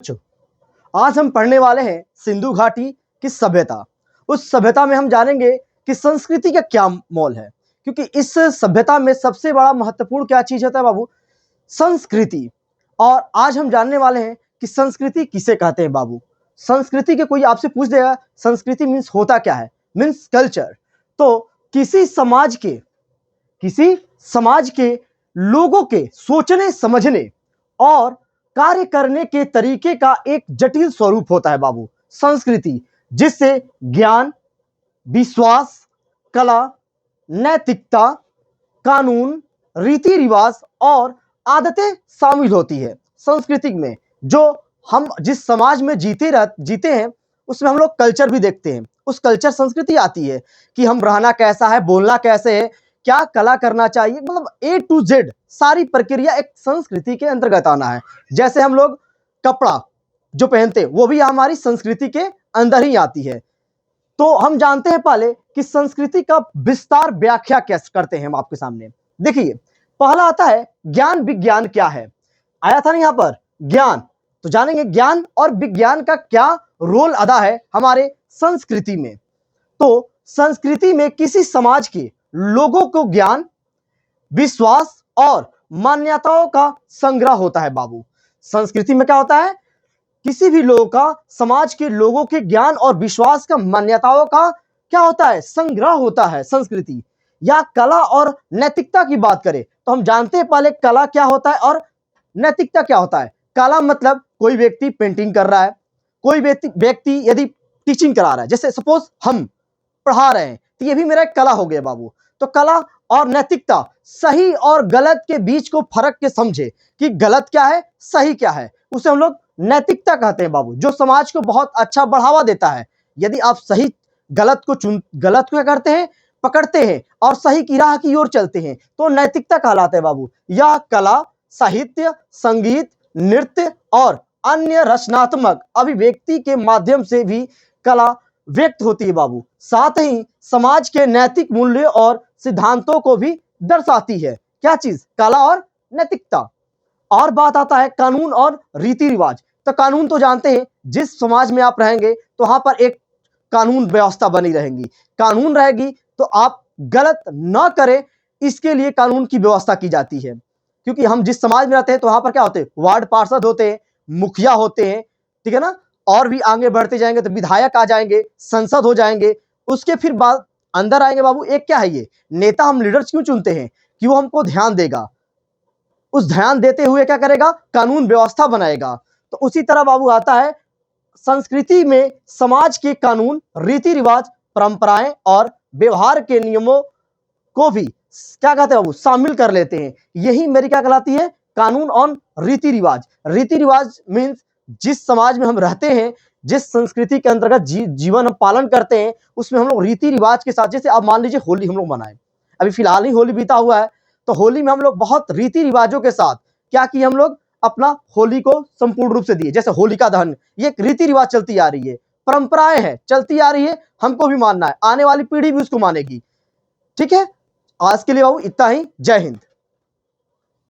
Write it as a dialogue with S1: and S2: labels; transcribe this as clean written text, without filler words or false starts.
S1: बच्चों, आज हम पढ़ने वाले हैं सिंधु घाटी की सभ्यता। उस सभ्यता में हम जानेंगे कि संस्कृति का क्या मोल है, क्योंकि इस सभ्यता में सबसे बड़ा महत्वपूर्ण क्या चीज होता है बाबू? संस्कृति। और आज हम जानने वाले हैं कि संस्कृति किसे कहते हैं बाबू। संस्कृति के कोई आपसे पूछ देगा संस्कृति मीन्स होता क्या है, मीन्स कल्चर। तो किसी समाज के लोगों के सोचने समझने और कार्य करने के तरीके का एक जटिल स्वरूप होता है बाबू संस्कृति, जिससे ज्ञान, विश्वास, कला, नैतिकता, कानून, रीति रिवाज और आदतें शामिल होती है। संस्कृति में जो हम जिस समाज में जीते हैं उसमें हम लोग कल्चर भी देखते हैं। उस कल्चर संस्कृति आती है कि हम रहना कैसा है, बोलना कैसे है, क्या कला करना चाहिए, मतलब A to Z सारी प्रक्रिया एक संस्कृति के अंतर्गत आना है। जैसे हम लोग कपड़ा जो पहनते हैं वो भी हमारी संस्कृति के अंदर ही आती है। तो हम जानते हैं पहले कि संस्कृति का विस्तार व्याख्या कैसे करते हैं हम आपके सामने। देखिए, पहला आता है ज्ञान विज्ञान क्या है। आया था ना यहाँ पर ज्ञान, तो जानेंगे ज्ञान और विज्ञान का क्या रोल अदा है हमारे संस्कृति में। तो संस्कृति में किसी समाज के लोगों को ज्ञान, विश्वास और मान्यताओं का संग्रह होता है बाबू। संस्कृति में क्या होता है? किसी भी लोगों का, समाज के लोगों के ज्ञान और विश्वास का, मान्यताओं का क्या होता है? संग्रह होता है संस्कृति। या कला और नैतिकता की बात करें तो हम जानते हैं पहले कला क्या होता है और नैतिकता क्या होता है। कला मतलब कोई व्यक्ति पेंटिंग कर रहा है, कोई व्यक्ति यदि टीचिंग करा रहा है, जैसे सपोज हम पढ़ा रहे हैं तो ये भी मेरा एक कला हो गया बाबू। तो कला और नैतिकता, सही और गलत के बीच को फर्क के समझे कि गलत क्या है, सही क्या है, उसे हम लोग नैतिकता कहते हैं बाबू, जो समाज को बहुत अच्छा बढ़ावा देता है। यदि आप सही गलत को क्या करते हैं, पकड़ते हैं और सही की राह की ओर चलते हैं तो नैतिकता कहलाते हैं बाबू। यह कला, साहित्य, संगीत, नृत्य और अन्य रचनात्मक अभिव्यक्ति के माध्यम से भी कला व्यक्त होती है बाबू। साथ ही समाज के नैतिक मूल्य और सिद्धांतों को भी दर्शाती है। क्या चीज? कला और नैतिकता। और बात आता है कानून और रीति रिवाज। तो कानून तो जानते हैं, जिस समाज में आप रहेंगे तो वहां पर एक कानून व्यवस्था बनी रहेगी। कानून रहेगी तो आप गलत ना करें, इसके लिए कानून की व्यवस्था की जाती है। क्योंकि हम जिस समाज में रहते हैं तो वहां पर क्या होते हैं? वार्ड पार्षद होते हैं, मुखिया होते हैं, ठीक है ना। और भी आगे बढ़ते जाएंगे तो विधायक आ जाएंगे, संसद हो जाएंगे, उसके फिर बाद अंदर आएंगे बाबू। एक क्या है ये नेता, हम लीडर्स क्यों चुनते हैं? कि वो हमको ध्यान देगा, उस ध्यान देते हुए क्या करेगा? कानून व्यवस्था बनाएगा। तो उसी तरह बाबू आता है संस्कृति में समाज के कानून, रीति रिवाज, परंपराएं और व्यवहार के नियमों को भी क्या कहते हैं बाबू? शामिल कर लेते हैं। यही मेरी क्या कहलाती है? कानून और रीति रिवाज। रीति रिवाज मीन्स जिस समाज में हम रहते हैं, जिस संस्कृति के अंतर्गत जीवन हम पालन करते हैं, उसमें हम लोग रीति रिवाज के साथ, जैसे आप मान लीजिए होली हम लोग मनाएं, अभी फिलहाल ही होली बीता हुआ है, तो होली में हम लोग बहुत रीति रिवाजों के साथ क्या किए, हम लोग अपना होली को संपूर्ण रूप से दिए। जैसे होलिका दहन, ये एक रीति रिवाज चलती आ रही है, परंपराएं हैं, चलती आ रही है, हमको भी मानना है, आने वाली पीढ़ी भी उसको मानेगी। ठीक है, आज के लिए बाबू इतना ही। जय हिंद।